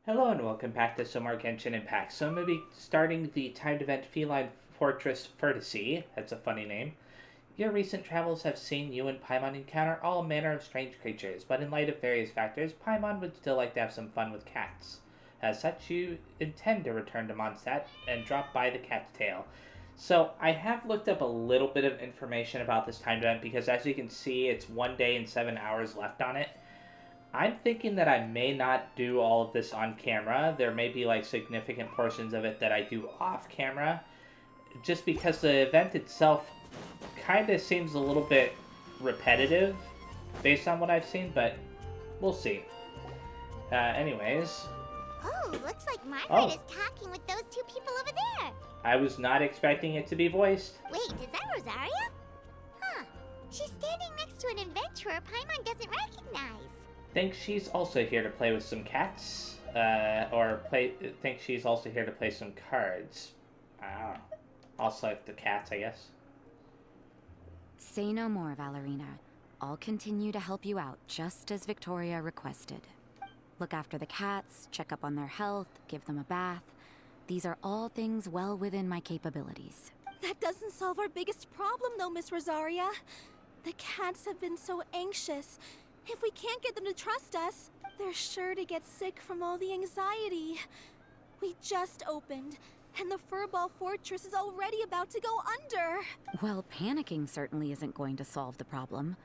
Hello and welcome back to some more Genshin Impact. So I'm going to be starting the timed event Feline Fortress Furrdyssey. That's a funny name. Your recent travels have seen you and Paimon encounter all manner of strange creatures, but in light of various factors, Paimon would still like to have some fun with cats. As such, you intend to return to Mondstadt and drop by the Cat's Tail. So I have looked up a little bit of information about this timed event because as you can see, it's 1 day and 7 hours left on it. I'm thinking that I may not do all of this on camera. There may be like significant portions of it that I do off camera, just because the event itself kind of seems a little bit repetitive based on what I've seen, but we'll see. Anyways. Oh, looks like Margaret is talking with those two people over there. I was not expecting it to be voiced. Wait, is that Rosaria? Huh. She's standing next to an adventurer Paimon doesn't recognize. Think she's also here to play with some cats, think she's also here to play some cards. I don't know. Also like the cats, I guess. Say no more, Valerina. I'll continue to help you out, just as Victoria requested. Look after the cats, check up on their health, give them a bath. These are all things well within my capabilities. That doesn't solve our biggest problem, though, Miss Rosaria. The cats have been so anxious. If we can't get them to trust us, they're sure to get sick from all the anxiety. We just opened, and the Furball Fortress is already about to go under. Well, panicking certainly isn't going to solve the problem.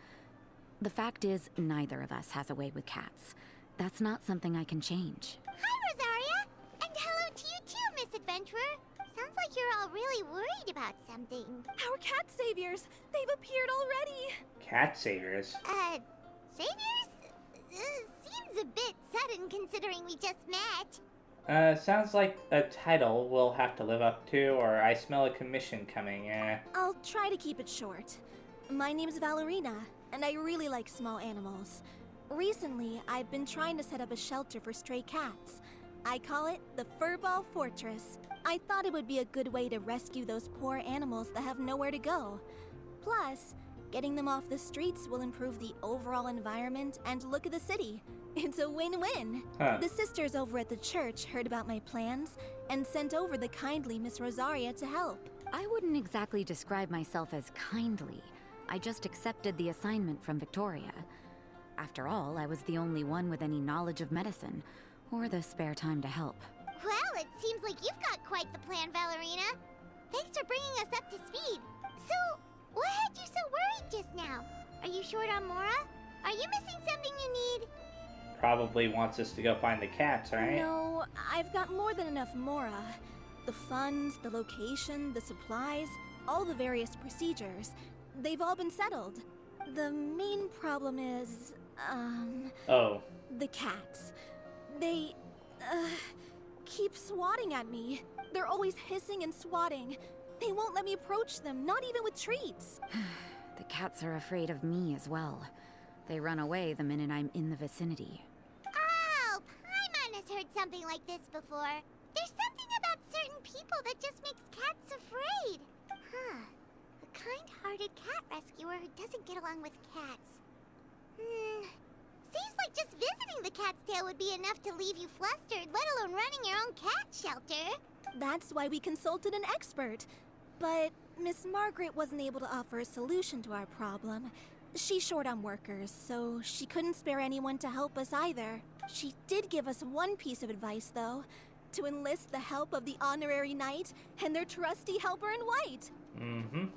The fact is, neither of us has a way with cats. That's not something I can change. Hi, Rosaria! And hello to you too, Miss Adventurer. Sounds like you're all really worried about something. Our cat saviors! They've appeared already! Cat saviors? Saviors? Seems a bit sudden considering we just met. Sounds like a title we'll have to live up to, or I smell a commission coming, I'll try to keep it short. My name's Valerina, and I really like small animals. Recently, I've been trying to set up a shelter for stray cats. I call it the Furball Fortress. I thought it would be a good way to rescue those poor animals that have nowhere to go. Plus, getting them off the streets will improve the overall environment and look of the city. It's a win-win. The sisters over at the church heard about my plans and sent over the kindly Miss Rosaria to help. I wouldn't exactly describe myself as kindly. I just accepted the assignment from Victoria. After all, I was the only one with any knowledge of medicine, or the spare time to help. Well, it seems like you've got quite the plan, Valerina. Thanks for bringing us up to speed. So, what had you so worried just now? Are you short on Mora? Are you missing something you need? Probably wants us to go find the cats, right? No, I've got more than enough Mora. The funds, the location, the supplies, all the various procedures. They've all been settled. The main problem is, the cats. They, keep swatting at me. They're always hissing and swatting. They won't let me approach them, not even with treats. The cats are afraid of me as well. They run away the minute I'm in the vicinity. Oh, Paimon has heard something like this before. There's something about certain people that just makes cats afraid. Huh. A kind-hearted cat rescuer who doesn't get along with cats. Seems like just visiting the Cat's Tail would be enough to leave you flustered, let alone running your own cat shelter. That's why we consulted an expert. But Miss Margaret wasn't able to offer a solution to our problem. She's short on workers, so she couldn't spare anyone to help us either. She did give us one piece of advice, though. To enlist the help of the Honorary Knight and their trusty helper in white.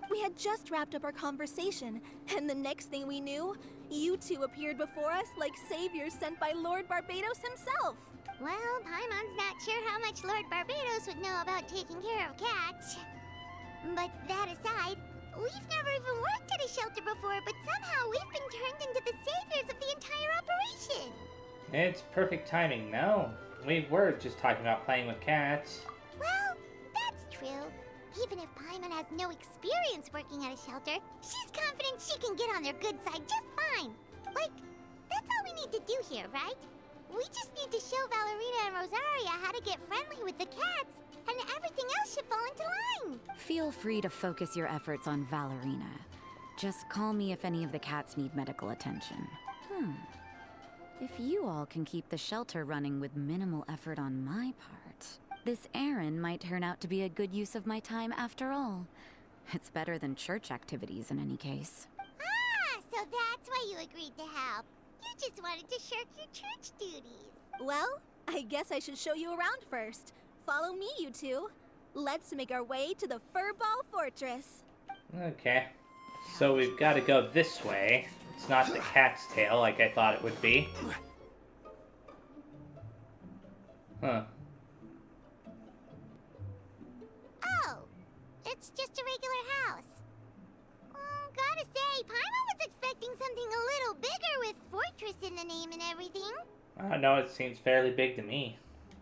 We had just wrapped up our conversation, and the next thing we knew, you two appeared before us like saviors sent by Lord Barbados himself. Well, Paimon's not sure how much Lord Barbados would know about taking care of cats. But that aside, we've never even worked at a shelter before, but somehow we've been turned into the saviors of the entire operation. It's perfect timing, no? We were just talking about playing with cats. Well, that's true. Even if Paimon has no experience working at a shelter, she's confident she can get on their good side just fine. Like, that's all we need to do here, right? We just need to show Valerina and Rosaria how to get friendly with the cats, and everything else should fall into line. Feel free to focus your efforts on Valerina. Just call me if any of the cats need medical attention. If you all can keep the shelter running with minimal effort on my part, this errand might turn out to be a good use of my time after all. It's better than church activities in any case. Ah, so that's why you agreed to help. You just wanted to shirk your church duties. Well, I guess I should show you around first. Follow me, you two. Let's make our way to the Furball Fortress. Okay. So we've got to go this way. It's not the cat's tail like I thought it would be. Huh. Oh, it's just a regular house. Gotta say, Paimon was expecting something a little bigger with Fortress in the name and everything. No, it seems fairly big to me.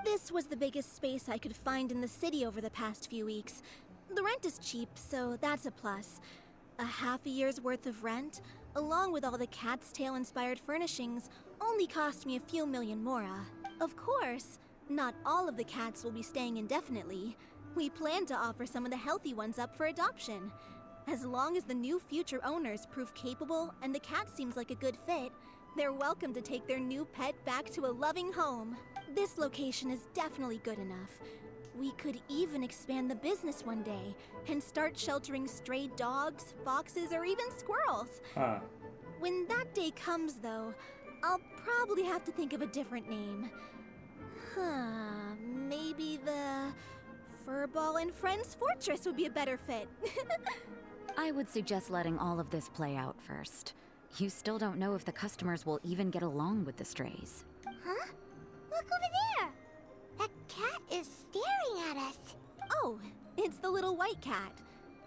This was the biggest space I could find in the city over the past few weeks. The rent is cheap, so that's a plus. A half a year's worth of rent, along with all the cat's tail-inspired furnishings, only cost me a few million mora. Of course, not all of the cats will be staying indefinitely. We plan to offer some of the healthy ones up for adoption. As long as the new future owners prove capable and the cat seems like a good fit, they're welcome to take their new pet back to a loving home. This location is definitely good enough. We could even expand the business one day and start sheltering stray dogs, foxes, or even squirrels. Huh. When that day comes, though, I'll probably have to think of a different name. Maybe the Furball and Friends Fortress would be a better fit. I would suggest letting all of this play out first. You still don't know if the customers will even get along with the strays. Huh? Look over there! That cat is staring at us. Oh, it's the little white cat.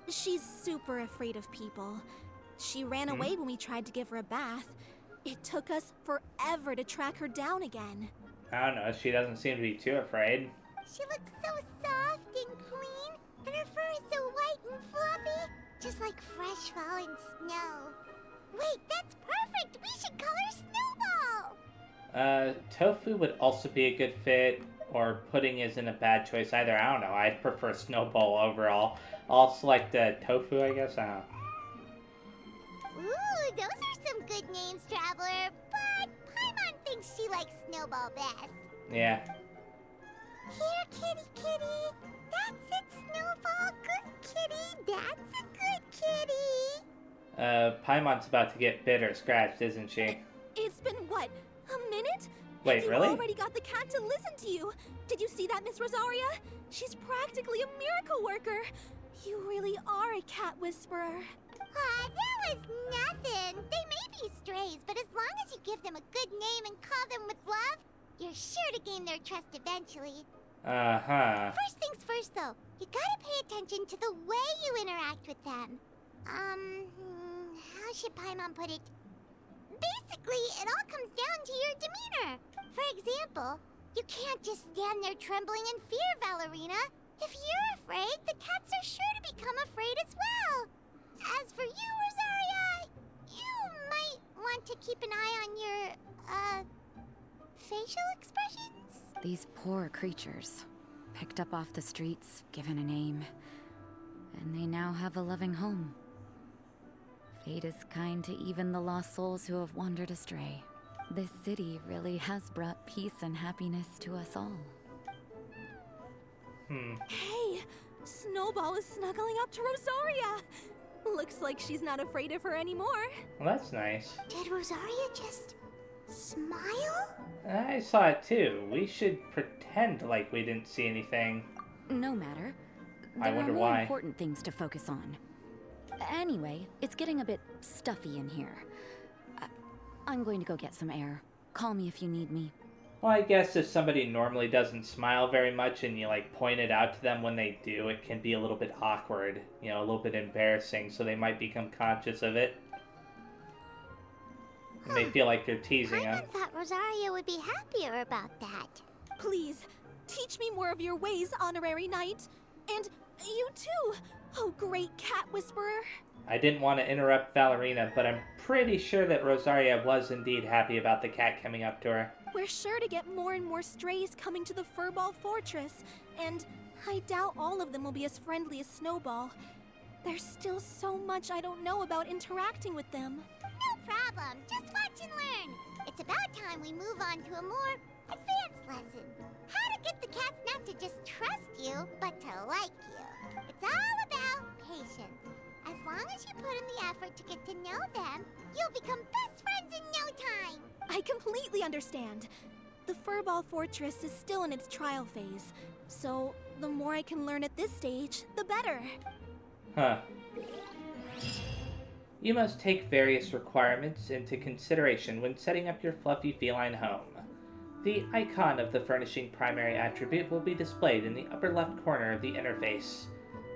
She's super afraid of people. She ran away when we tried to give her a bath. It took us forever to track her down again. I don't know, she doesn't seem to be too afraid. She looks so soft and clean, and her fur is so white and fluffy, just like fresh fallen snow. Wait, that's perfect! We should call her Snowball! Tofu would also be a good fit, or pudding isn't a bad choice either. I don't know, I prefer Snowball overall. I'll select tofu, I guess. I don't know. Ooh, those are some good names, Traveler, but Paimon thinks she likes Snowball best. Yeah. Here, kitty, kitty. That's it, Snowball. Good kitty. That's a good kitty. Paimon's about to get bit or scratched, isn't she? It's been, what, a minute? Wait, and really? You already got the cat to listen to you. Did you see that, Miss Rosaria? She's practically a miracle worker. You really are a cat whisperer. Ah, that was nothing. They may be strays, but as long as you give them a good name and call them with love, you're sure to gain their trust eventually. Uh-huh. First things first, though. You gotta pay attention to the way you interact with them. How should Paimon put it? Basically, it all comes down to your demeanor. For example, you can't just stand there trembling in fear, Valerina. If you're afraid, the cats are sure to become afraid as well. As for you, Rosaria, you might want to keep an eye on your, facial expressions? These poor creatures, picked up off the streets, given a name, and they now have a loving home. Fate is kind to even the lost souls who have wandered astray. This city really has brought peace and happiness to us all. Hey, Snowball is snuggling up to Rosaria. Looks like she's not afraid of her anymore. Well, that's nice. Did Rosaria just smile? I saw it too. We should pretend like we didn't see anything. No matter. I There wonder are more why. important things to focus on. Anyway, it's getting a bit stuffy in here. I'm going to go get some air. Call me if you need me. Well, I guess if somebody normally doesn't smile very much and you like point it out to them when they do, it can be a little bit awkward, you know, a little bit embarrassing, so they might become conscious of it. And they feel like they're teasing them. Paimon thought Rosaria would be happier about that. Please, teach me more of your ways, honorary knight. And you too, oh great cat whisperer. I didn't want to interrupt Valerina, but I'm pretty sure that Rosaria was indeed happy about the cat coming up to her. We're sure to get more and more strays coming to the Furball Fortress, and I doubt all of them will be as friendly as Snowball. There's still so much I don't know about interacting with them. No problem. Just watch and learn. It's about time we we move on to a more advanced lesson. How to get the cats not to just trust you, but to like you. It's all about patience. As long as you put in the effort to get to know them, you'll become best friends in no time. I completely understand. The Furball Fortress is still in its trial phase, so the more I can learn at this stage, the better. Huh. You must take various requirements into consideration when setting up your fluffy feline home. The icon of the furnishing primary attribute will be displayed in the upper left corner of the interface.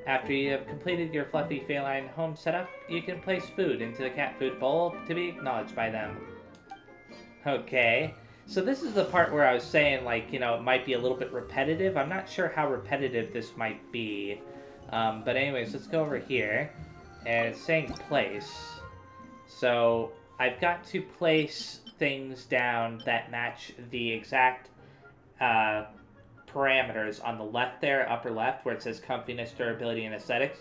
After you have completed your fluffy feline home setup, you can place food into the cat food bowl to be acknowledged by them. Okay, so this is the part where I was saying, like, it might be a little bit repetitive. I'm not sure how repetitive this might be. But anyways, let's go over here. And it's saying place. So I've got to place things down that match the exact parameters on the left there, upper left, where it says comfiness, durability, and aesthetics.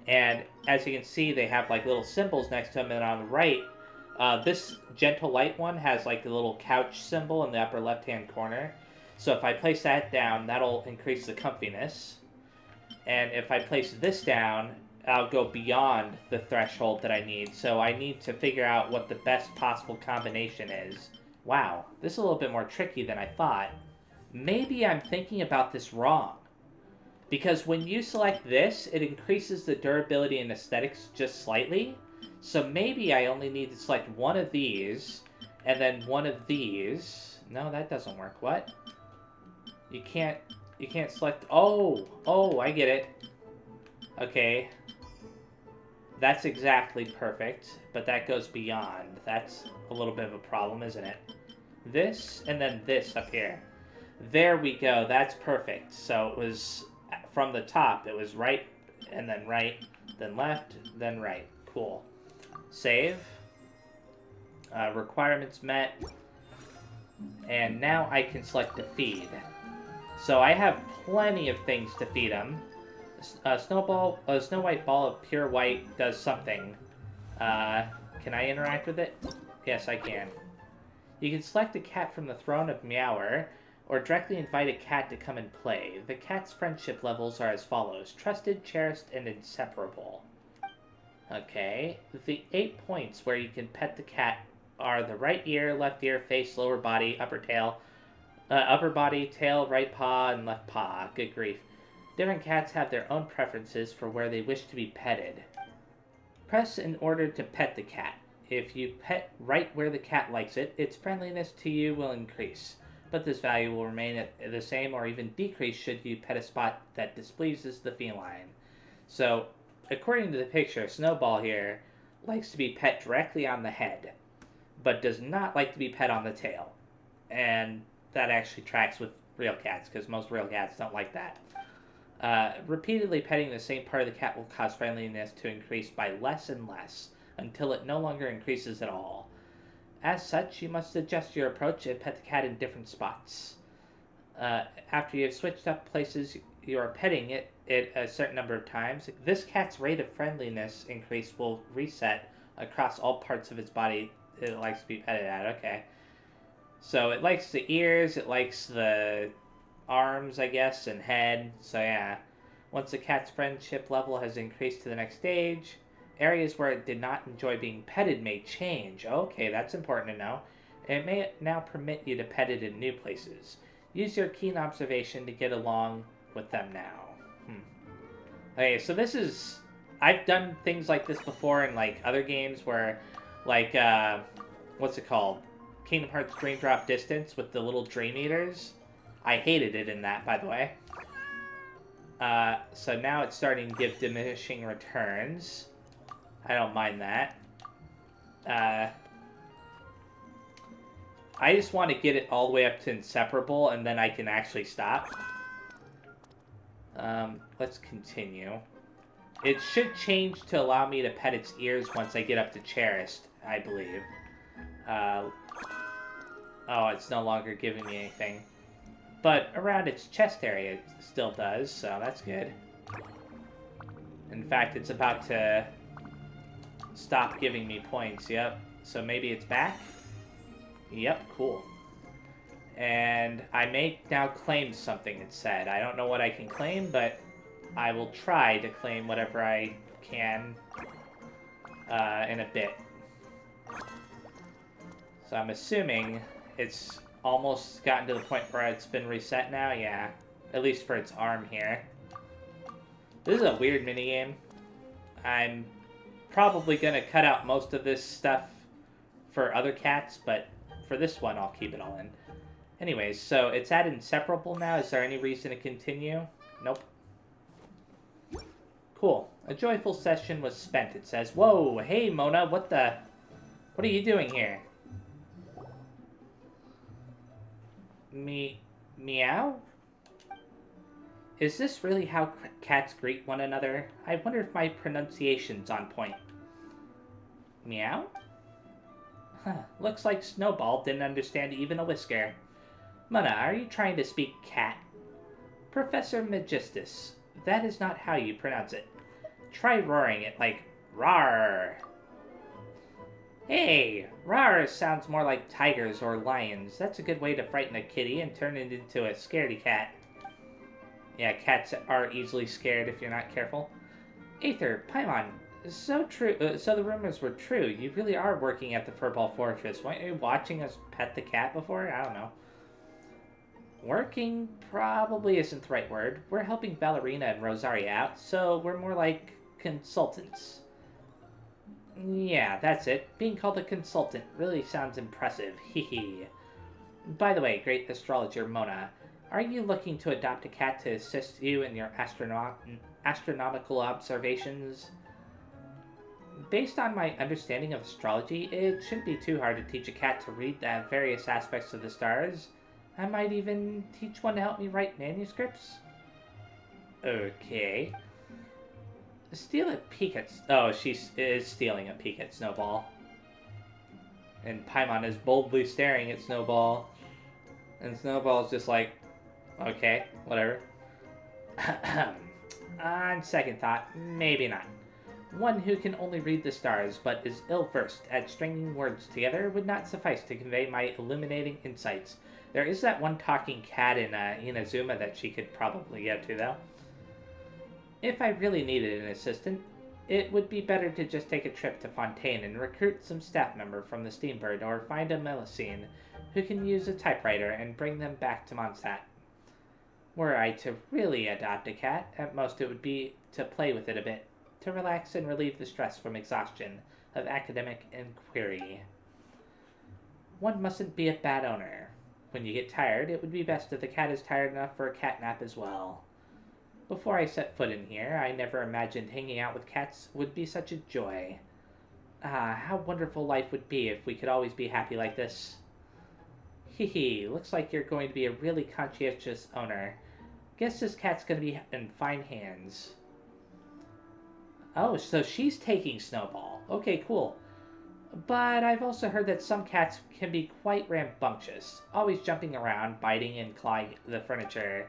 And as you can see, they have like little symbols next to them. And on the right, this gentle light one has like a little couch symbol in the upper left-hand corner. So if I place that down, that'll increase the comfiness. And if I place this down, I'll go beyond the threshold that I need. So I need to figure out what the best possible combination is. Wow, this is a little bit more tricky than I thought. Maybe I'm thinking about this wrong. Because when you select this, it increases the durability and aesthetics just slightly. So maybe I only need to select one of these, and then one of these. No, that doesn't work. What? You can't select... Oh, I get it. Okay. That's exactly perfect, but that goes beyond. That's a little bit of a problem, isn't it? This, and then this up here. There we go, that's perfect. So it was, from the top, it was right, and then left, then right. Cool. Save. Requirements met. And now I can select the feed. So I have plenty of things to feed them. A snow white ball of pure white does something. Can I interact with it? Yes, I can. You can select a cat from the throne of Meower, or directly invite a cat to come and play. The cat's friendship levels are as follows: trusted, cherished, and inseparable. Okay. The 8 points where you can pet the cat are the right ear, left ear, face, lower body, upper body, tail, right paw, and left paw. Good grief. Different cats have their own preferences for where they wish to be petted. Press in order to pet the cat. If you pet right where the cat likes it, its friendliness to you will increase, but this value will remain at the same or even decrease should you pet a spot that displeases the feline. So, according to the picture, Snowball here likes to be pet directly on the head, but does not like to be pet on the tail. And that actually tracks with real cats, because most real cats don't like that. Repeatedly petting the same part of the cat will cause friendliness to increase by less and less, until it no longer increases at all. As such, you must adjust your approach and pet the cat in different spots. After you have switched up places you are petting it a certain number of times, this cat's rate of friendliness increase will reset across all parts of its body it likes to be petted at. Okay. So it likes the ears, it likes the arms, I guess, and head. So yeah. Once the cat's friendship level has increased to the next stage, areas where it did not enjoy being petted may change. Okay, that's important to know. It may now permit you to pet it in new places. Use your keen observation to get along with them now. Okay, so this is... I've done things like this before in, like, other games where, like, what's it called? Kingdom Hearts Dream Drop Distance with the little Dream Eaters. I hated it in that, by the way. So now it's starting to give diminishing returns. I don't mind that. I just want to get it all the way up to inseparable, and then I can actually stop. Let's continue. It should change to allow me to pet its ears once I get up to cherished, I believe. Oh, it's no longer giving me anything. But around its chest area it still does, so that's good. In fact, it's about to stop giving me points, yep. So maybe it's back? Yep, cool. And I may now claim something, it said. I don't know what I can claim, but I will try to claim whatever I can in a bit. So I'm assuming it's almost gotten to the point where it's been reset now. Yeah, at least for its arm here. This is a weird minigame. I'm probably going to cut out most of this stuff for other cats, but for this one, I'll keep it all in. Anyways, so it's at inseparable now. Is there any reason to continue? Nope. Cool. A joyful session was spent, it says. Whoa, hey, Mona, what are you doing here? Meow? Is this really how cats greet one another? I wonder if my pronunciation's on point. Meow? Huh, looks like Snowball didn't understand even a whisker. Mona, are you trying to speak cat? Professor Magistus, that is not how you pronounce it. Try roaring it like rawr. Hey, rawr sounds more like tigers or lions. That's a good way to frighten a kitty and turn it into a scaredy cat. Yeah, cats are easily scared if you're not careful. Aether, Paimon, so true. So the rumors were true. You really are working at the Furball Fortress. Weren't you watching us pet the cat before? I don't know. Working probably isn't the right word. We're helping Ballerina and Rosaria out, so we're more like consultants. Yeah, that's it. Being called a consultant really sounds impressive. Hehe. By the way, great astrologer Mona, are you looking to adopt a cat to assist you in your astronomical observations? Based on my understanding of astrology, it shouldn't be too hard to teach a cat to read the various aspects of the stars. I might even teach one to help me write manuscripts. Okay. Steal a peek at... Oh, she is stealing a peek at Snowball. And Paimon is boldly staring at Snowball. And Snowball's just like, okay, whatever. On second thought, maybe not. One who can only read the stars, but is ill-versed at stringing words together would not suffice to convey my illuminating insights. There is that one talking cat in Inazuma that she could probably get to, though. If I really needed an assistant, it would be better to just take a trip to Fontaine and recruit some staff member from the Steambird, or find a Melusine who can use a typewriter and bring them back to Mondstadt. Were I to really adopt a cat, at most it would be to play with it a bit, to relax and relieve the stress from exhaustion of academic inquiry. One mustn't be a bad owner. When you get tired, it would be best if the cat is tired enough for a cat nap as well. Before I set foot in here, I never imagined hanging out with cats would be such a joy. Ah, how wonderful life would be if we could always be happy like this. Hee, looks like you're going to be a really conscientious owner. Guess this cat's going to be in fine hands. Oh, so she's taking Snowball. Okay, cool. But I've also heard that some cats can be quite rambunctious, always jumping around, biting and clawing the furniture.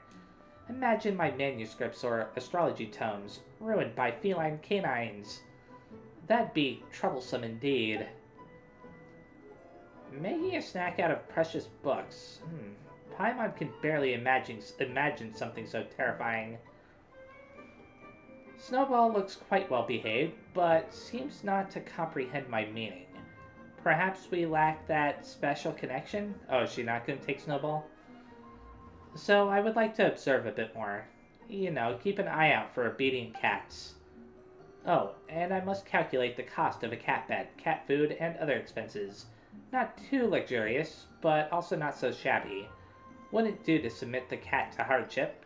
Imagine my manuscripts or astrology tomes ruined by feline canines. That'd be troublesome indeed. Making a snack out of precious books. Paimon can barely imagine something so terrifying. Snowball looks quite well behaved, but seems not to comprehend my meaning. Perhaps we lack that special connection? Oh, is she not going to take Snowball? So I would like to observe a bit more. You know, keep an eye out for obedient cats. Oh, and I must calculate the cost of a cat bed, cat food, and other expenses. Not too luxurious, but also not so shabby. Wouldn't do to submit the cat to hardship.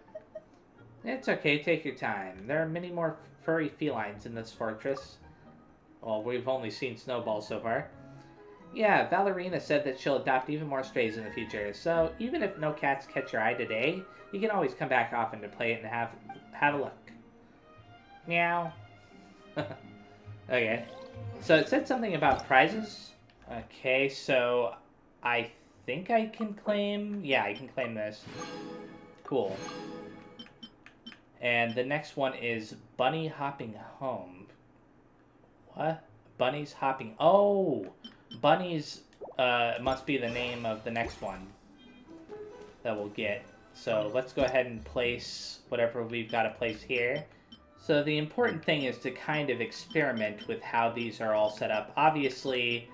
It's okay, take your time. There are many more furry felines in this fortress. Well, we've only seen Snowball so far. Yeah, Ballerina said that she'll adopt even more strays in the future, so even if no cats catch your eye today, you can always come back often to play it and have a look. Meow. Okay. So it said something about prizes. Okay, so I think I can claim... Yeah, I can claim this. Cool. And the next one is Bunny Hopping Home. What? Bunny's Hopping... Oh! Bunnies must be the name of the next one. that we'll get. So let's go ahead and place whatever we've got to place here. So the important thing is to kind of experiment with how these are all set up. Obviously,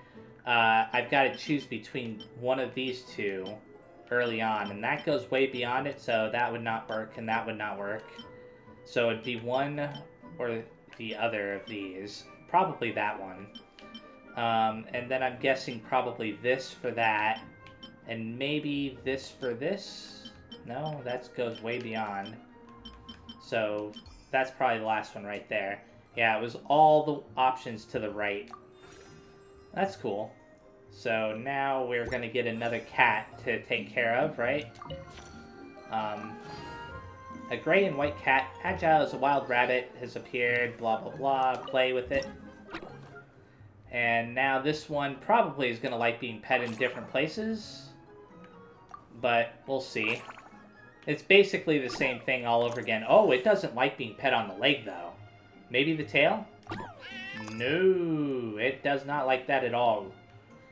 I've got to choose between one of these two early on, and that goes way beyond it, so that would not work, and that would not work. So it'd be one or the other of these. Probably that one. And then I'm guessing probably this for that, and maybe this for this? No, that goes way beyond. So that's probably the last one right there. Yeah, it was all the options to the right. That's cool. So now we're going to get another cat to take care of, right? A gray and white cat, agile as a wild rabbit, has appeared, blah blah blah, play with it. And now this one probably is going to like being pet in different places. But we'll see. It's basically the same thing all over again. Oh, it doesn't like being pet on the leg, though. Maybe the tail? No, it does not like that at all.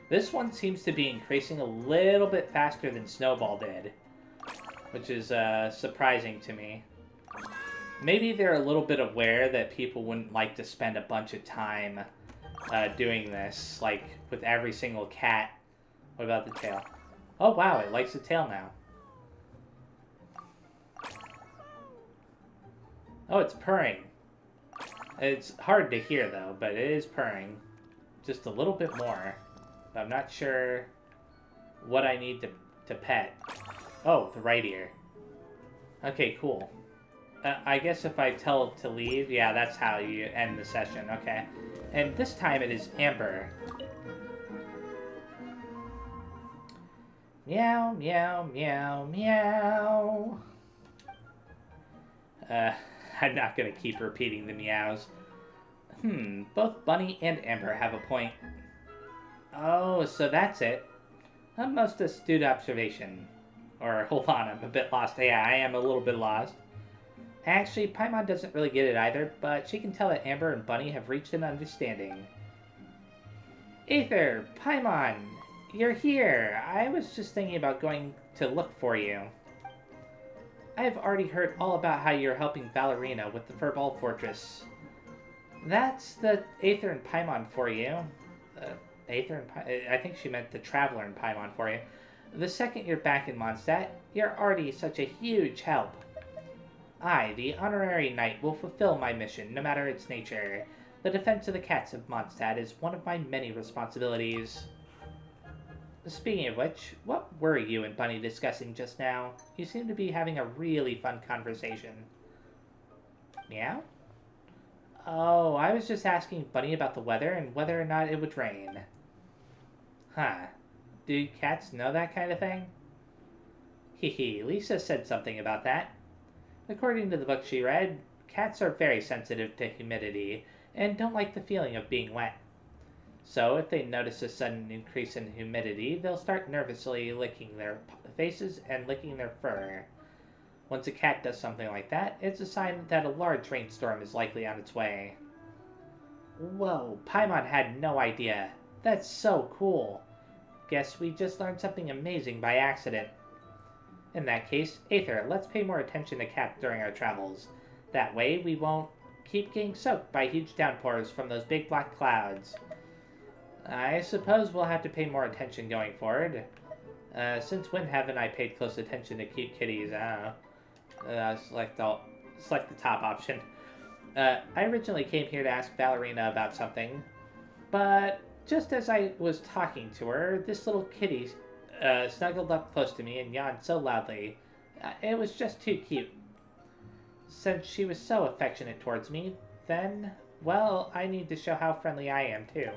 This one seems to be increasing a little bit faster than Snowball did, which is surprising to me. Maybe they're a little bit aware that people wouldn't like to spend a bunch of time doing this, like with every single cat. What about the tail? Oh wow, it likes the tail now. Oh, it's purring. It's hard to hear though, but it is purring. Just a little bit more. But I'm not sure what I need to pet. Oh, the right ear. Okay, cool. I guess if I tell it to leave, yeah, that's how you end the session, okay. And this time it is Amber. Meow, meow, meow, meow. I'm not gonna keep repeating the meows. Both Bunny and Amber have a point. Oh, so that's it. A most astute observation. Or, hold on, I'm a bit lost. Yeah, I am a little bit lost. Actually, Paimon doesn't really get it either, but she can tell that Amber and Bunny have reached an understanding. Aether, Paimon, you're here. I was just thinking about going to look for you. I have already heard all about how you're helping Valerina with the Feline Fortress. That's the Aether and Paimon for you. Aether and I think she meant the Traveler and Paimon for you. The second you're back in Mondstadt, you're already such a huge help. I, the honorary knight, will fulfill my mission, no matter its nature. The defense of the cats of Mondstadt is one of my many responsibilities. Speaking of which, what were you and Bunny discussing just now? You seem to be having a really fun conversation. Meow? Oh, I was just asking Bunny about the weather and whether or not it would rain. Huh. Do cats know that kind of thing? Hehe, Lisa said something about that. According to the book she read, cats are very sensitive to humidity and don't like the feeling of being wet. So if they notice a sudden increase in humidity, they'll start nervously licking their faces and licking their fur. Once a cat does something like that, it's a sign that a large rainstorm is likely on its way. Whoa, Paimon had no idea. That's so cool. Guess we just learned something amazing by accident. In that case, Aether, let's pay more attention to cats during our travels. That way, we won't keep getting soaked by huge downpours from those big black clouds. I suppose we'll have to pay more attention going forward. Since when haven't I paid close attention to cute kitties? Select the top option. I originally came here to ask Valerina about something, but just as I was talking to her, this little kitty snuggled up close to me and yawned so loudly. It was just too cute. Since she was so affectionate towards me, then, well, I need to show how friendly I am, too.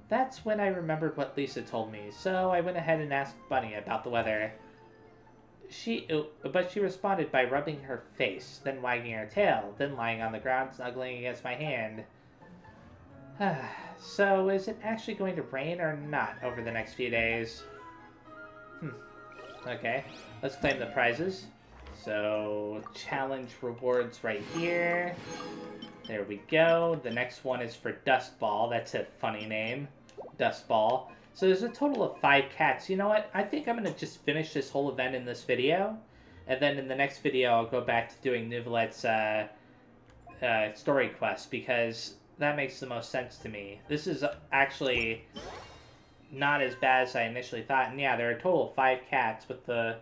That's when I remembered what Lisa told me, so I went ahead and asked Bunny about the weather. But she responded by rubbing her face, then wagging her tail, then lying on the ground snuggling against my hand. So, is it actually going to rain or not over the next few days? Okay, let's claim the prizes. So, challenge rewards right here. There we go. The next one is for Dust Ball. That's a funny name. Dust Ball. So there's a total of 5 cats. You know what? I think I'm going to just finish this whole event in this video. And then in the next video, I'll go back to doing Neuvillette's story quest, because that makes the most sense to me. This is actually not as bad as I initially thought. And yeah, there are a total of 5 cats, with the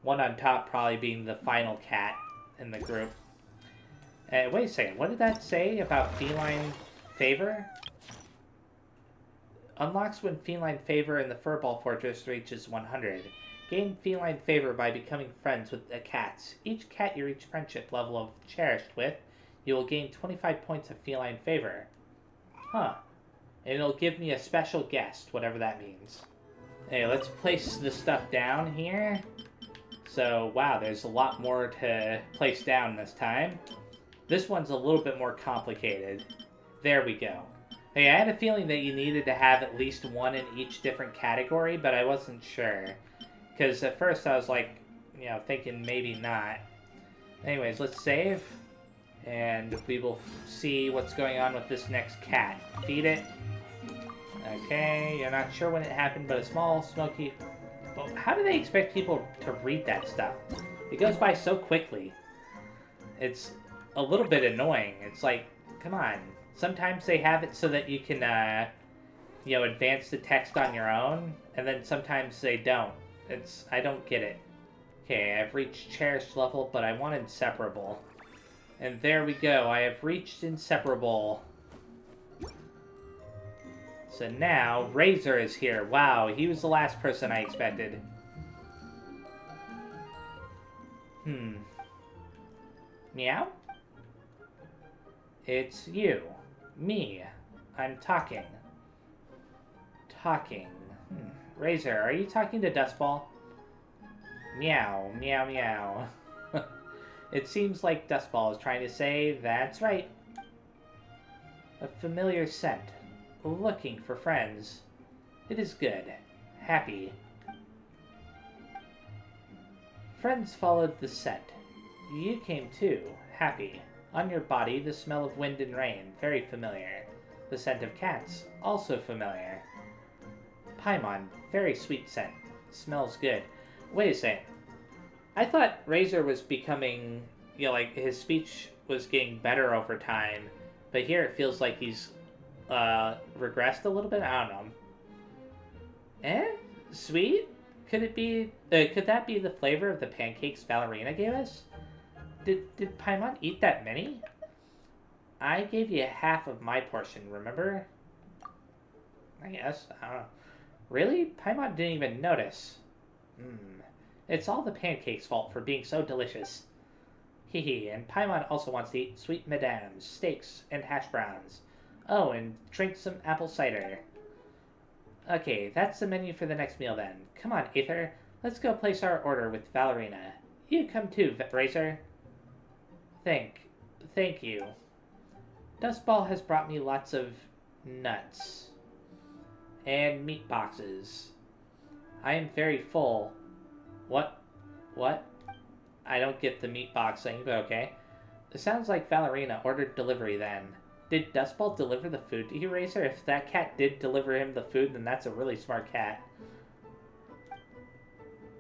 one on top probably being the final cat in the group. Wait a second, what did that say about feline favor? Unlocks when feline favor in the Furball Fortress reaches 100. Gain feline favor by becoming friends with the cats. Each cat you reach friendship level of cherished with, you will gain 25 points of feline favor. Huh. And it'll give me a special guest, whatever that means. Hey, let's place the stuff down here. So, wow, there's a lot more to place down this time. This one's a little bit more complicated. There we go. Hey, I had a feeling that you needed to have at least one in each different category, but I wasn't sure. Because at first I was like, you know, thinking maybe not. Anyways, let's save. And we will see what's going on with this next cat. Feed it. Okay, you're not sure when it happened, but a small, smoky... But how do they expect people to read that stuff? It goes by so quickly. It's a little bit annoying. It's like, come on. Sometimes they have it so that you can, you know, advance the text on your own, and then sometimes they don't. I don't get it. Okay, I've reached cherished level, but I want inseparable. And there we go, I have reached inseparable. So now, Razor is here. Wow, he was the last person I expected. Meow? It's you. Me. I'm talking. Razor, are you talking to Dustball? Meow, meow, meow. It seems like Dustball is trying to say, that's right. A familiar scent. Looking for friends. It is good. Happy. Friends followed the scent. You came too. Happy. On your body, the smell of wind and rain. Very familiar. The scent of cats. Also familiar. Paimon. Very sweet scent. Smells good. Wait a second. I thought Razor was becoming, you know, like, his speech was getting better over time. But here it feels like he's regressed a little bit. I don't know. Sweet? Could it be? Could that be the flavor of the pancakes Valerina gave us? Did Paimon eat that many? I gave you half of my portion. Remember? I guess. I don't know. Really? Paimon didn't even notice. It's all the pancakes' fault for being so delicious. Hee. And Paimon also wants to eat sweet madames, steaks, and hash browns. Oh, and drink some apple cider. Okay, that's the menu for the next meal then. Come on, Aether. Let's go place our order with Valerina. You come too, Razor. Thank you. Dustball has brought me lots of nuts. And meat boxes. I am very full. What? I don't get the meat box thing, but okay. It sounds like Valerina ordered delivery then. Did Dustball deliver the food to you, Razor? If that cat did deliver him the food, then that's a really smart cat.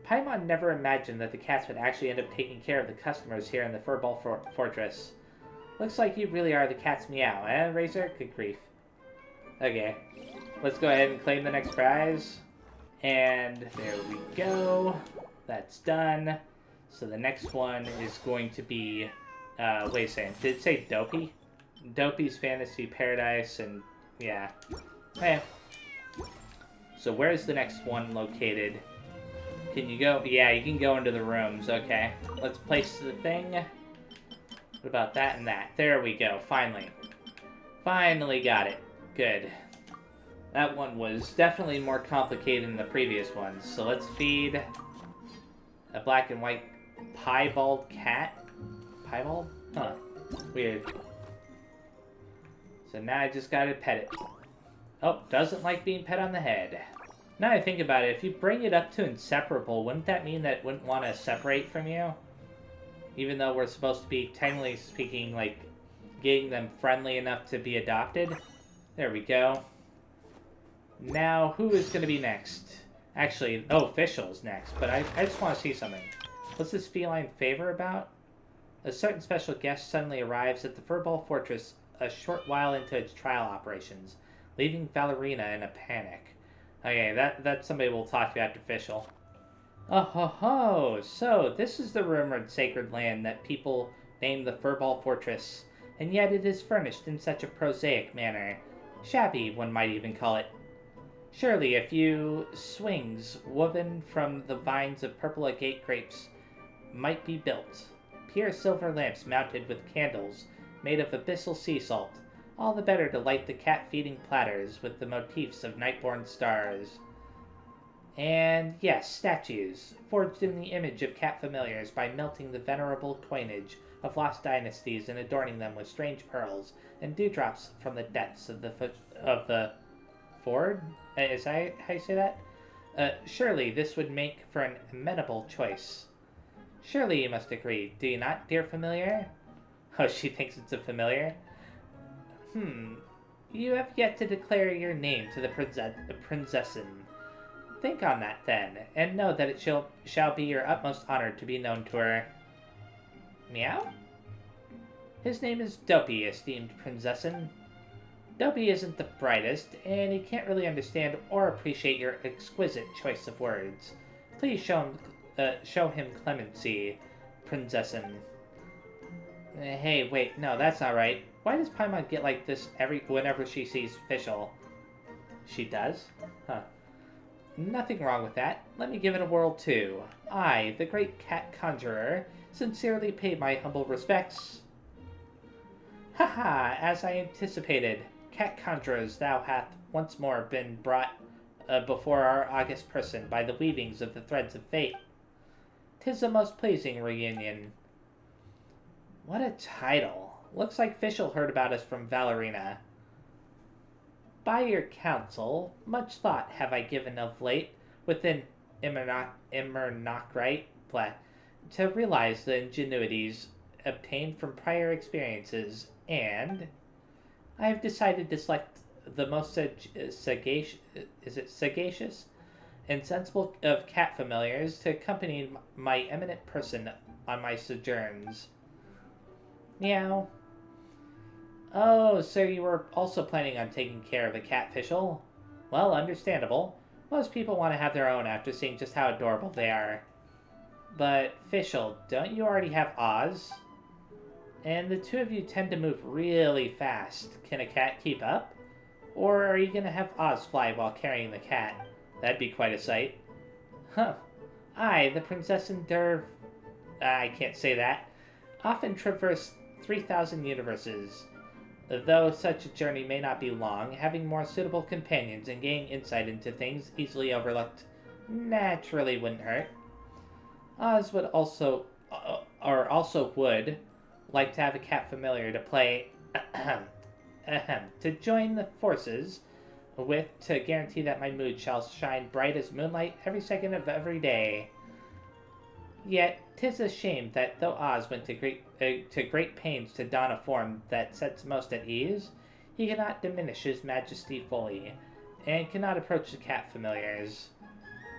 Paimon never imagined that the cats would actually end up taking care of the customers here in the Furball Fortress. Looks like you really are the cat's meow, eh, Razor? Good grief. Okay. Let's go ahead and claim the next prize. And there we go. That's done. So the next one is going to be... wait a second. Did it say Dopey? Dopey's Fantasy Paradise, and yeah. Okay. So where's the next one located? Can you go? Yeah, you can go into the rooms. Okay. Let's place the thing. What about that and that? There we go. Finally. Finally got it. Good. That one was definitely more complicated than the previous ones. So let's feed a black and white piebald cat. Piebald? Huh. Weird. So now I just gotta pet it. Oh, doesn't like being pet on the head. Now I think about it, if you bring it up to inseparable, wouldn't that mean that it wouldn't want to separate from you? Even though we're supposed to be, technically speaking, like, getting them friendly enough to be adopted? There we go. Now, who is going to be next? Actually, oh, Official's next, but I just want to see something. What's this feline favor about? A certain special guest suddenly arrives at the Furball Fortress a short while into its trial operations, leaving Valerina in a panic. Okay, that's somebody we'll talk to after Official. Oh ho ho! So, this is the rumored sacred land that people name the Furball Fortress, and yet it is furnished in such a prosaic manner. Shabby, one might even call it. Surely a few swings woven from the vines of purple agate grapes might be built. Pure silver lamps mounted with candles made of abyssal sea salt, all the better to light the cat-feeding platters with the motifs of night-born stars. And yes, statues, forged in the image of cat familiars by melting the venerable coinage of lost dynasties and adorning them with strange pearls and dewdrops from the depths of the Ford? Is that how you say that? Surely this would make for an amenable choice. Surely you must agree, do you not, dear familiar? Oh, she thinks it's a familiar? You have yet to declare your name to the princessin. Think on that, then, and know that it shall be your utmost honor to be known to her. Meow? His name is Dopey, esteemed princessin. Dopey isn't the brightest, and he can't really understand or appreciate your exquisite choice of words. Please show him clemency, princessin. Hey, wait, no, that's not right. Why does Paimon get like this whenever she sees Official? She does? Huh. Nothing wrong with that. Let me give it a whirl, too. I, the great cat conjurer, sincerely pay my humble respects. Haha, as I anticipated, cat conjurers, thou hath once more been brought before our august person by the weavings of the threads of fate. 'Tis a most pleasing reunion. What a title. Looks like Official heard about us from Valerina. By your counsel, much thought have I given of late within Immernocrite to realize the ingenuities obtained from prior experiences, and I have decided to select the most sagacious and sensible of cat familiars to accompany my eminent person on my sojourns. Meow. Oh, so you were also planning on taking care of a cat, Official? Well, understandable. Most people want to have their own after seeing just how adorable they are. But, Official, don't you already have Oz? And the two of you tend to move really fast. Can a cat keep up? Or are you going to have Oz fly while carrying the cat? That'd be quite a sight. Huh. I, the Princessin I can't say that. Often traverse 3,000 universes. Though such a journey may not be long, having more suitable companions and gaining insight into things easily overlooked naturally wouldn't hurt. Oz would also would like to have a cat familiar to play to join the forces with, to guarantee that my mood shall shine bright as moonlight every second of every day. Yet 'tis a shame that though Oz went to great pains to don a form that sets most at ease, he cannot diminish his majesty fully, and cannot approach the cat familiars.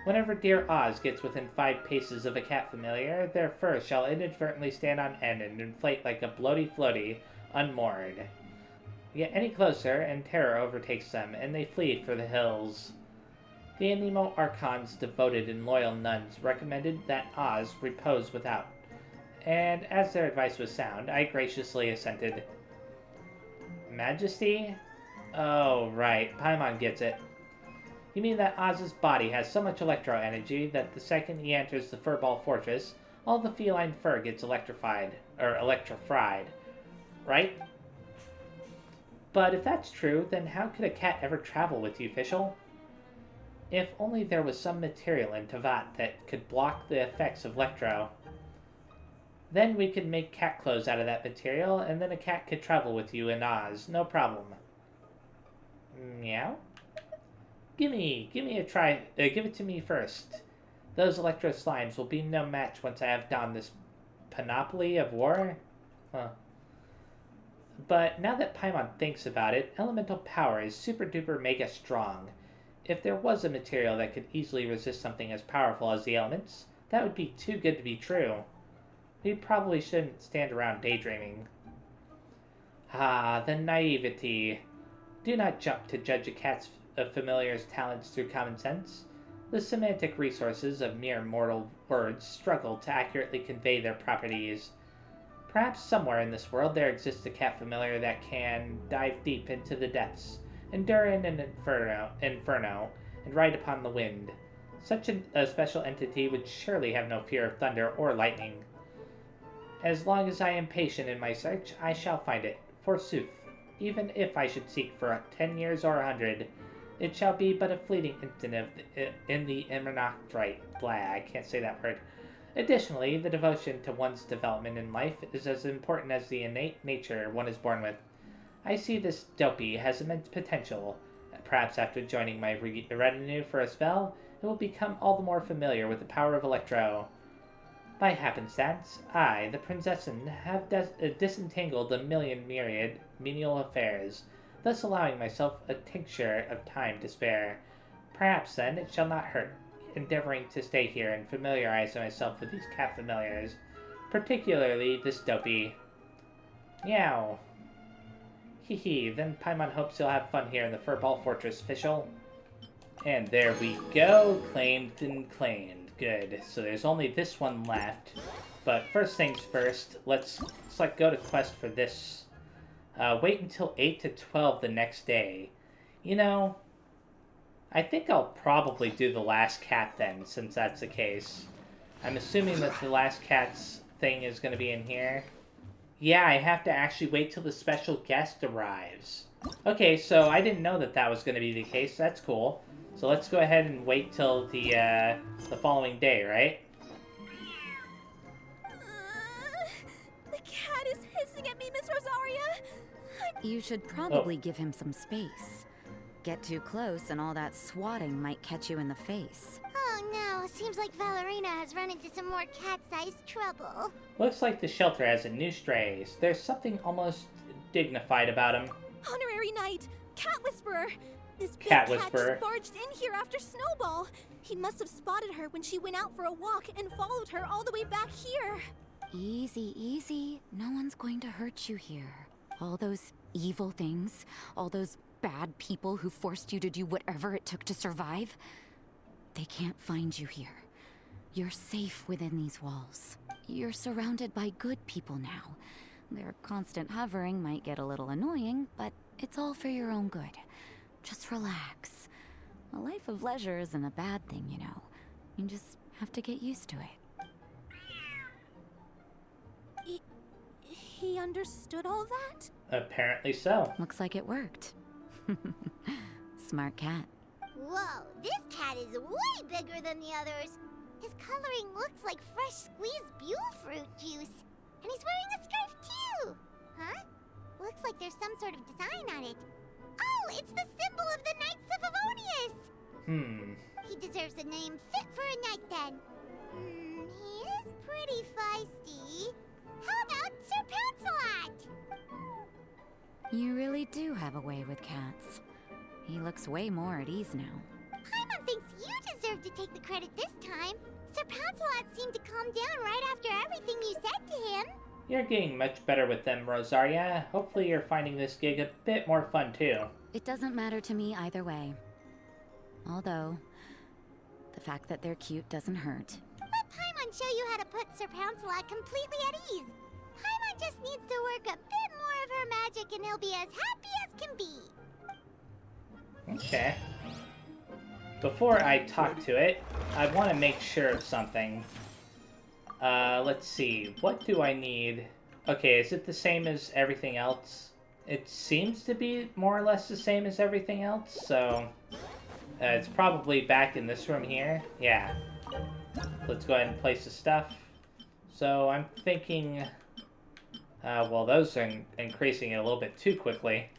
Whenever dear Oz gets within 5 paces of a cat familiar, their fur shall inadvertently stand on end and inflate like a bloaty floaty unmoored. Yet any closer, and terror overtakes them, and they flee for the hills. The Anemo Archon's devoted and loyal nuns recommended that Oz repose without, and as their advice was sound, I graciously assented. Majesty? Oh, right, Paimon gets it. You mean that Oz's body has so much electro-energy that the second he enters the Furball Fortress, all the feline fur gets electrified, right? But if that's true, then how could a cat ever travel with you, Official? If only there was some material in Teyvat that could block the effects of electro. Then we could make cat clothes out of that material, and then a cat could travel with you in Oz, no problem. Meow? Gimme a try, give it to me first. Those electro slimes will be no match once I have donned this panoply of war. Huh. But now that Paimon thinks about it, elemental power is super duper mega strong. if there was a material that could easily resist something as powerful as the elements, that would be too good to be true. We probably shouldn't stand around daydreaming. Ah, the naivety. Do not jump to judge a familiar's talents through common sense. The semantic resources of mere mortal words struggle to accurately convey their properties. Perhaps somewhere in this world there exists a cat familiar that can dive deep into the depths, endure in an inferno, and ride upon the wind. Such a special entity would surely have no fear of thunder or lightning. As long as I am patient in my search, I shall find it, forsooth. Even if I should seek for 10 years or 100, it shall be but a fleeting instant in the Immonoctrite. Blah, I can't say that word. Additionally, the devotion to one's development in life is as important as the innate nature one is born with. I see this dopey has immense potential. Perhaps after joining my retinue for a spell, it will become all the more familiar with the power of Electro. By happenstance, I, the Prinzessin, have disentangled a myriad menial affairs, thus allowing myself a tincture of time to spare. Perhaps, then, it shall not hurt, endeavoring to stay here and familiarize myself with these cat familiars, particularly this dopey. Meow. Hee, then Paimon hopes you'll have fun here in the Feline Fortress, official. And there we go, claimed and claimed. Good, so there's only this one left. But first things first, let's go to quest for this. Wait until 8 to 12 the next day. You know, I think I'll probably do the last cat then, since that's the case. I'm assuming that the last cat's thing is going to be in here. Yeah, I have to actually wait till the special guest arrives. Okay, so I didn't know that that was going to be the case. That's cool. So let's go ahead and wait till the following day, right? The cat is hissing at me, Miss Rosaria. You should probably give him some space. Get too close and all that swatting might catch you in the face. Oh no, seems like Valerina has run into some more cat-sized trouble. Looks like the shelter has a new strays. There's something almost dignified about him. Honorary Knight, Cat Whisperer. This big Cat cat Whisperer. just barged in here after Snowball. He must have spotted her when she went out for a walk and followed her all the way back here. Easy, easy. No one's going to hurt you here. All those evil things, all those bad people who forced you to do whatever it took to survive, they can't find you here. You're safe within these walls. You're surrounded by good people now. Their constant hovering might get a little annoying, but it's all for your own good. Just relax. A life of leisure isn't a bad thing, you know. You just have to get used to it. He understood all that? Apparently so. Looks like it worked. Smart cat. Whoa, this cat is way bigger than the others. His coloring looks like fresh squeezed buell fruit juice. And he's wearing a scarf too! Huh? Looks like there's some sort of design on it. Oh, it's the symbol of the Knights of Avonius! He deserves a name fit for a knight then. He is pretty feisty. How about Sir Pouncelot? You really do have a way with cats. He looks way more at ease now. Paimon thinks you deserve to take the credit this time. Sir Pouncelot seemed to calm down right after everything you said to him. You're getting much better with them, Rosaria. Hopefully you're finding this gig a bit more fun, too. It doesn't matter to me either way. Although, the fact that they're cute doesn't hurt. Let Paimon show you how to put Sir Pouncelot completely at ease. Paimon just needs to work a bit more of her magic and he'll be as happy as can be. Okay. Before I talk to it, I want to make sure of something. Let's see. What do I need? Okay, is it the same as everything else? It seems to be more or less the same as everything else, so... it's probably back in this room here. Yeah. Let's go ahead and place the stuff. So, I'm thinking... well, those are increasing it a little bit too quickly.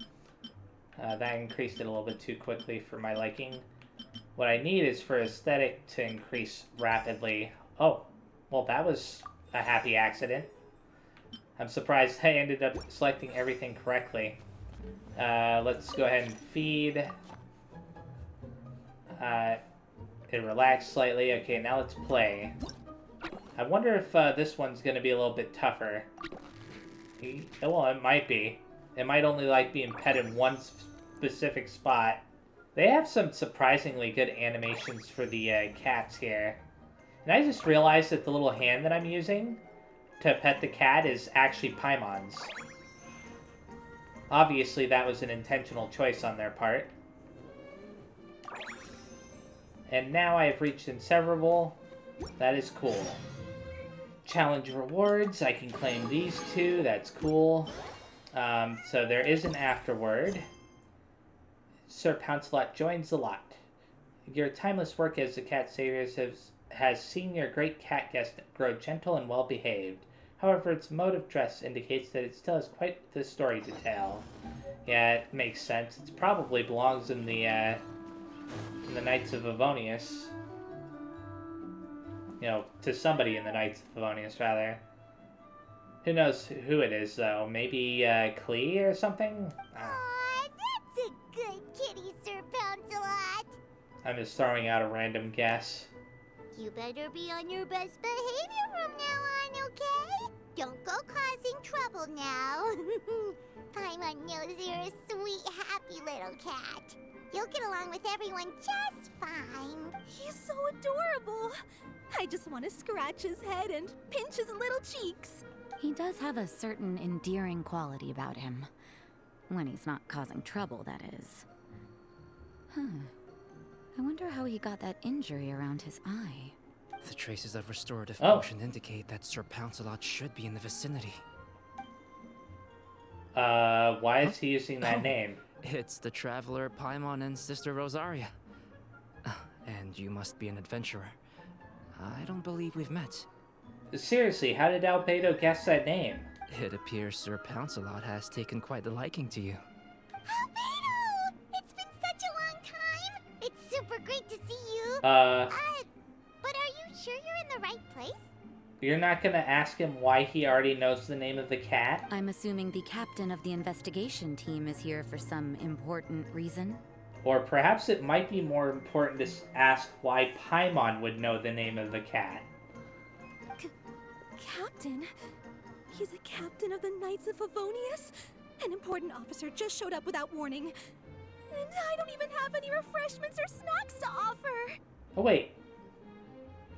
That increased it a little bit too quickly for my liking. What I need is for aesthetic to increase rapidly. Oh, well, that was a happy accident. I'm surprised I ended up selecting everything correctly. Let's go ahead and feed. It relaxed slightly. Okay, now let's play. I wonder if this one's going to be a little bit tougher. Well, it might be. It might only like be pet in one specific spot. They have some surprisingly good animations for the cats here. And I just realized that the little hand that I'm using to pet the cat is actually Paimon's. Obviously, that was an intentional choice on their part. And now I have reached Inseverable. That is cool. Challenge rewards. I can claim these two. That's cool. So there is an afterword. Sir Pouncelot joins the lot. Your timeless work as the cat saviors has seen your great cat guest grow gentle and well-behaved. However, its mode of dress indicates that it still has quite the story to tell. Yeah, it makes sense. It probably belongs in the Knights of Favonius. You know, to somebody in the Knights of Favonius, rather. Who knows who it is, though? Maybe, Klee or something? Aw, that's a good kitty, Sir Pouncelot. I'm just throwing out a random guess. You better be on your best behavior from now on, okay? Don't go causing trouble now. Paimon knows you're a sweet, happy little cat. You'll get along with everyone just fine. He's so adorable. I just want to scratch his head and pinch his little cheeks. He does have a certain endearing quality about him. When he's not causing trouble, that is. I wonder how he got that injury around his eye. The traces of restorative potion indicate that Sir Pouncelot should be in the vicinity. Why is he using that name? It's the traveler Paimon and Sister Rosaria. And you must be an adventurer. I don't believe we've met. Seriously, how did Albedo guess that name? It appears Sir Pouncelot has taken quite the liking to you. Albedo! It's been such a long time! It's super great to see you! But are you sure you're in the right place? You're not gonna ask him why he already knows the name of the cat? I'm assuming the captain of the investigation team is here for some important reason? Or perhaps it might be more important to ask why Paimon would know the name of the cat. Captain? He's a captain of the Knights of Favonius? An important officer just showed up without warning. And I don't even have any refreshments or snacks to offer. Oh wait.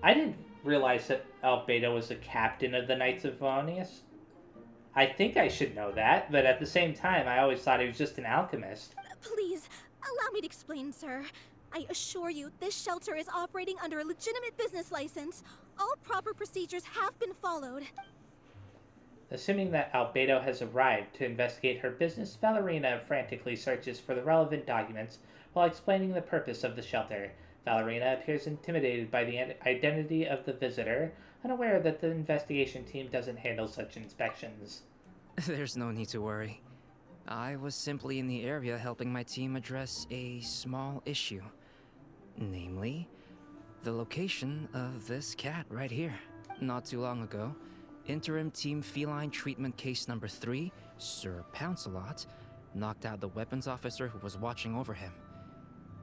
I didn't realize that Albedo was the captain of the Knights of Favonius. I think I should know that, but at the same time, I always thought he was just an alchemist. Please, allow me to explain, sir. I assure you, this shelter is operating under a legitimate business license. All proper procedures have been followed. Assuming that Albedo has arrived to investigate her business, Valerina frantically searches for the relevant documents while explaining the purpose of the shelter. Valerina appears intimidated by the identity of the visitor, unaware that the investigation team doesn't handle such inspections. There's no need to worry. I was simply in the area helping my team address a small issue. Namely, the location of this cat right here. Not too long ago, Interim Team Feline Treatment Case Number 3, Sir Pouncelot, knocked out the weapons officer who was watching over him.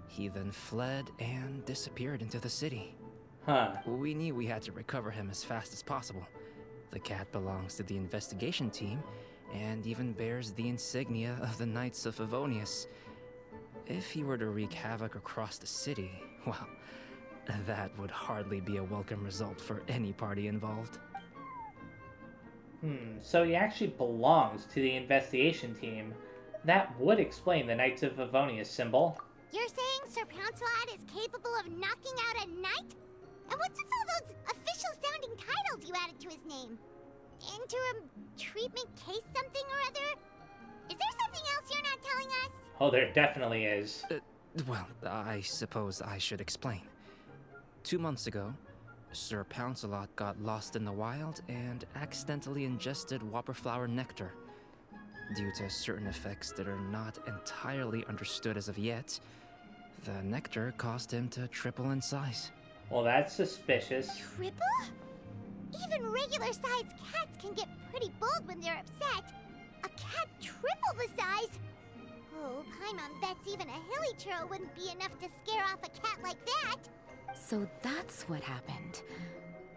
He then fled and disappeared into the city. We knew we had to recover him as fast as possible. The cat belongs to the investigation team and even bears the insignia of the Knights of Favonius. If he were to wreak havoc across the city, well, that would hardly be a welcome result for any party involved. So he actually belongs to the investigation team. That would explain the Knights of Favonius symbol. You're saying Sir Pouncelot is capable of knocking out a knight? And what's with all those official-sounding titles you added to his name? Interim treatment case something or other? Is there something else you're not telling us? Oh, there definitely is. Well, I suppose I should explain. 2 months ago, Sir Pouncelot got lost in the wild and accidentally ingested whopperflower nectar. Due to certain effects that are not entirely understood as of yet, the nectar caused him to triple in size. Well, that's suspicious. Triple? Even regular-sized cats can get pretty bold when they're upset. A cat triple the size? Oh, Paimon bets even a hilly churl wouldn't be enough to scare off a cat like that. So that's what happened.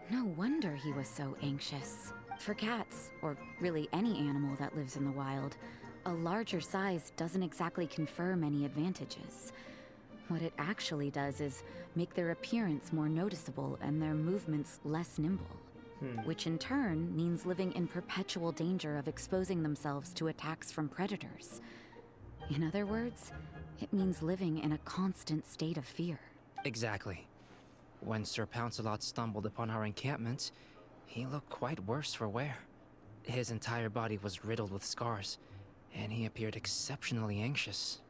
No wonder he was so anxious. For cats, or really any animal that lives in the wild, a larger size doesn't exactly confer many advantages. What it actually does is make their appearance more noticeable and their movements less nimble. Which in turn means living in perpetual danger of exposing themselves to attacks from predators. In other words, it means living in a constant state of fear. Exactly. When Sir Pouncelot stumbled upon our encampment, he looked quite worse for wear. His entire body was riddled with scars, and he appeared exceptionally anxious.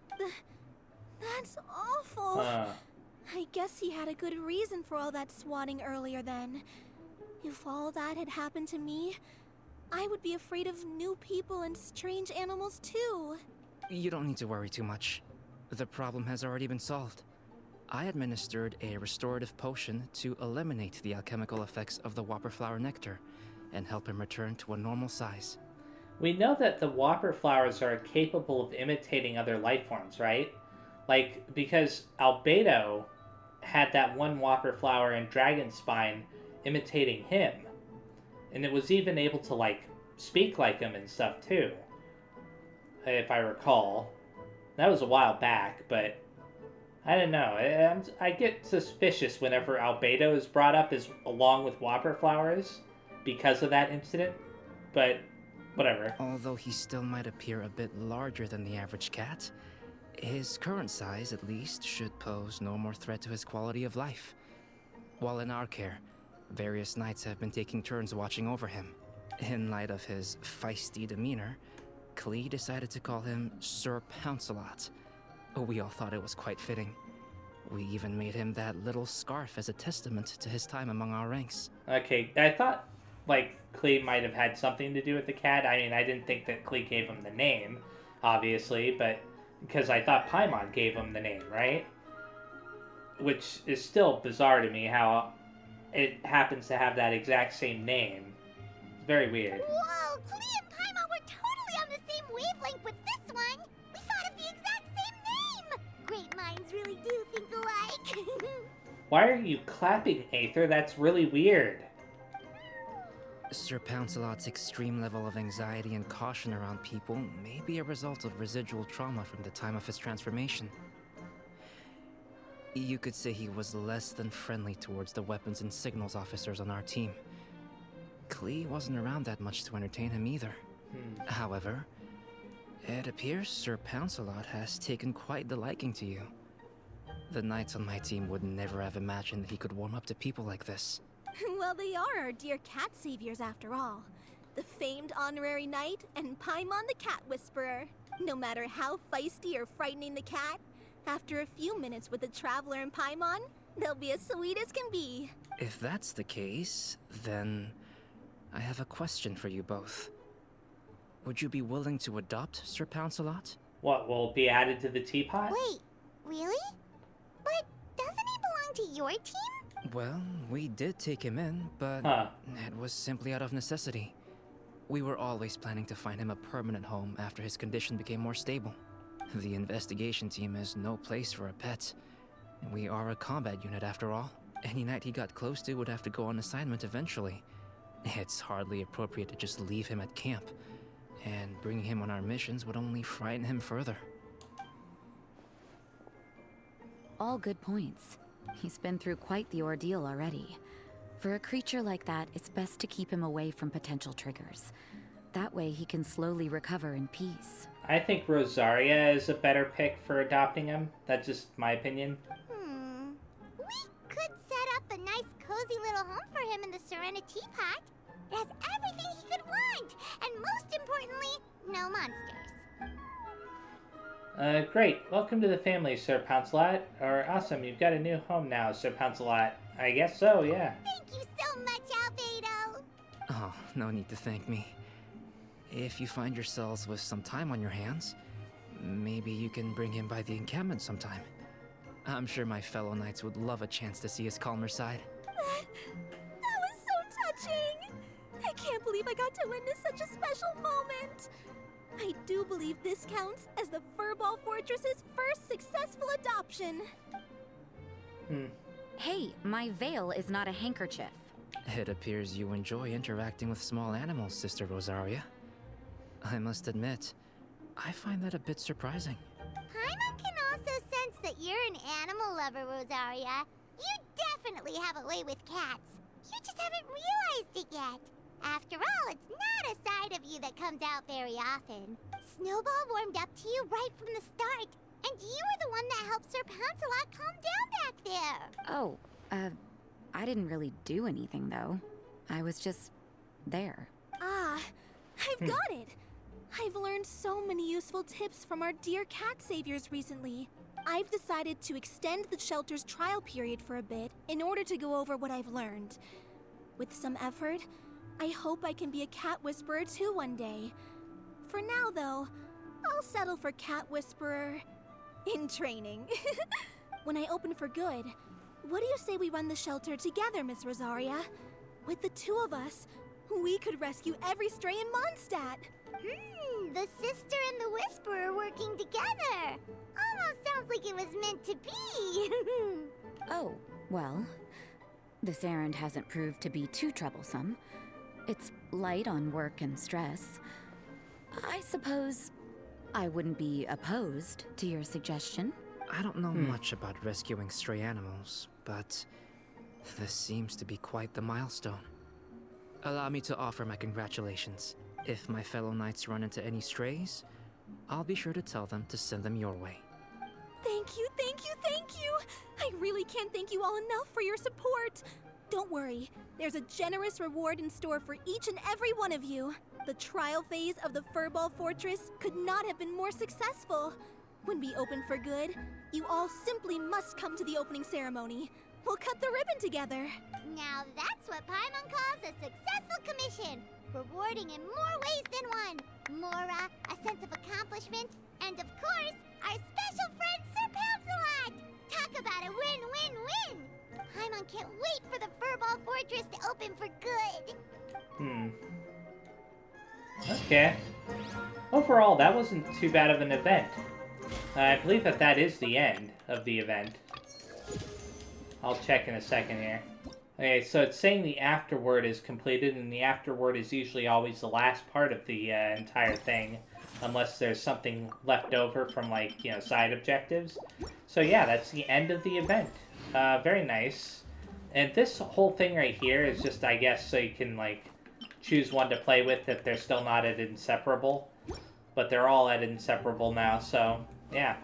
That's awful. I guess he had a good reason for all that swatting earlier then. If all that had happened to me, I would be afraid of new people and strange animals too. You don't need to worry too much. The problem has already been solved. I administered a restorative potion to eliminate the alchemical effects of the whopper flower nectar and help him return to a normal size. We know that the whopper flowers are capable of imitating other life forms, right? Like, because Albedo had that one whopper flower in Dragonspine imitating him. And it was even able to, like, speak like him and stuff, too. If I recall. That was a while back, but I don't know. I get suspicious whenever Albedo is brought up as along with whopper flowers because of that incident. But, whatever. Although he still might appear a bit larger than the average cat, his current size, at least, should pose no more threat to his quality of life. While in our care, various knights have been taking turns watching over him. In light of his feisty demeanor, Klee decided to call him Sir Pouncelot. We all thought it was quite fitting. We even made him that little scarf as a testament to his time among our ranks. Okay, I thought, like, Klee might have had something to do with the cat. I mean, I didn't think that Klee gave him the name, obviously, but because I thought Paimon gave him the name, right? Which is still bizarre to me how it happens to have that exact same name. It's very weird. Whoa, Klee and Paimon were totally on the same wavelength with this one. We thought of the exact same name. Great minds really do think alike. Why are you clapping, Aether? That's really weird. Sir Pouncelot's extreme level of anxiety and caution around people may be a result of residual trauma from the time of his transformation. You could say he was less than friendly towards the weapons and signals officers on our team. Klee wasn't around that much to entertain him either. However, it appears Sir Pouncelot has taken quite the liking to you. The knights on my team would never have imagined that he could warm up to people like this. Well, they are our dear cat saviors after all. The famed honorary knight and Paimon the cat whisperer. No matter how feisty or frightening the cat, after a few minutes with the traveler and Paimon, they'll be as sweet as can be. If that's the case, then I have a question for you both. Would you be willing to adopt Sir Pouncelot? What, will it be added to the teapot? Wait, really? But doesn't he belong to your team? Well, we did take him in, but it was simply out of necessity. We were always planning to find him a permanent home after his condition became more stable. The investigation team is no place for a pet. We are a combat unit after all. Any knight he got close to would have to go on assignment eventually. It's hardly appropriate to just leave him at camp, and bringing him on our missions would only frighten him further. All good points. He's been through quite the ordeal already. For a creature like that, it's best to keep him away from potential triggers. That way he can slowly recover in peace. I think Rosaria is a better pick for adopting him. That's just my opinion. We could set up a nice cozy little home for him in the Serenity Pot. It has everything he could want, and most importantly, no monsters. Great. Welcome to the family, Sir Pouncelot. Or awesome, you've got a new home now, Sir Pouncelot. I guess so, yeah. Thank you so much, Albedo. Oh, no need to thank me. If you find yourselves with some time on your hands, maybe you can bring him by the encampment sometime. I'm sure my fellow knights would love a chance to see his calmer side. That was so touching! I can't believe I got to witness such a special moment! I do believe this counts as the Furball Fortress's first successful adoption. Hey, my veil is not a handkerchief. It appears you enjoy interacting with small animals, Sister Rosaria. I must admit, I find that a bit surprising. Paimon can also sense that you're an animal lover, Rosaria. You definitely have a way with cats. You just haven't realized it yet. After all, it's not a side of you that comes out very often. Snowball warmed up to you right from the start, and you were the one that helped Sir Pouncelot calm down back there. Oh, I didn't really do anything, though. I was just there. Ah, I've got it. I've learned so many useful tips from our dear cat saviors recently. I've decided to extend the shelter's trial period for a bit in order to go over what I've learned. With some effort, I hope I can be a cat whisperer too one day. For now, though, I'll settle for cat whisperer in training. When I open for good, what do you say we run the shelter together, Miss Rosaria? With the two of us, we could rescue every stray in Mondstadt. The sister and the whisperer working together. Almost sounds like it was meant to be. Oh, well, this errand hasn't proved to be too troublesome. It's light on work and stress. I suppose I wouldn't be opposed to your suggestion. I don't know much about rescuing stray animals, but this seems to be quite the milestone. Allow me to offer my congratulations. If my fellow knights run into any strays, I'll be sure to tell them to send them your way. Thank you, thank you, thank you! I really can't thank you all enough for your support. Don't worry, there's a generous reward in store for each and every one of you. The trial phase of the Furball Fortress could not have been more successful. When we open for good, you all simply must come to the opening ceremony. We'll cut the ribbon together. Now that's what Paimon calls a successful commission. Rewarding in more ways than one. Mora, a sense of accomplishment, and of course, our special friend Sir Pouncelot! Talk about a win-win-win! Paimon can't wait for the Furball Fortress to open for good. Okay. Overall, that wasn't too bad of an event. I believe that is the end of the event. I'll check in a second here. Okay, so it's saying the afterword is completed, and the afterword is usually always the last part of the entire thing, unless there's something left over from, like, you know, side objectives. So yeah, that's the end of the event. Very nice. And this whole thing right here is just, I guess, so you can, like, choose one to play with if they're still not at Inseparable. But they're all at Inseparable now, so yeah.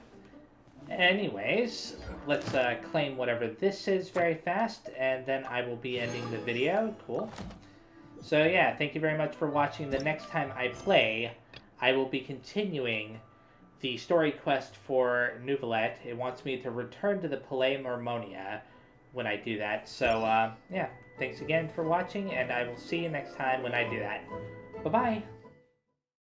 Anyways, let's claim whatever this is very fast, and then I will be ending the video. Cool. So yeah, thank you very much for watching. The next time I play, I will be continuing the story quest for Neuvillette. It wants me to return to the Palais Mormonia when I do that. So yeah, thanks again for watching, and I will see you next time when I do that. Bye-bye!